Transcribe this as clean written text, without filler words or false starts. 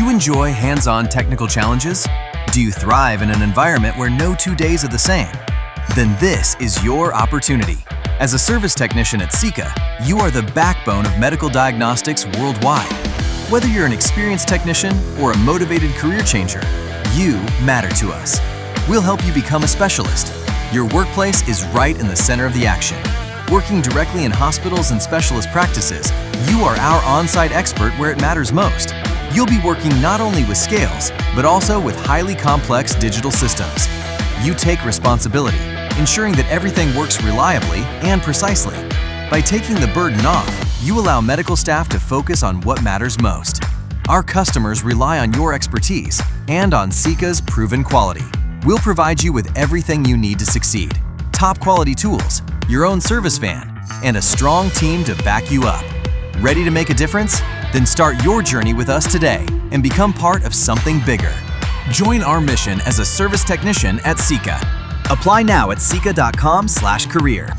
you enjoy hands-on technical challenges? Do you thrive in an environment where no 2 days are the same? Then this is your opportunity. As a service technician at Seca, you are the backbone of medical diagnostics worldwide. Whether you're an experienced technician or a motivated career changer, you matter to us. We'll help you become a specialist. Your workplace is right in the center of the action. Working directly in hospitals and specialist practices, you are our on-site expert where it matters most. You'll be working not only with scales, but also with highly complex digital systems. You take responsibility, ensuring that everything works reliably and precisely. By taking the burden off, you allow medical staff to focus on what matters most. Our customers rely on your expertise and on Seca's proven quality. We'll provide you with everything you need to succeed. Top quality tools, your own service van, and a strong team to back you up. Ready to make a difference? Then start your journey with us today and become part of something bigger. Join our mission as a service technician at Seca. Apply now at seca.com/career.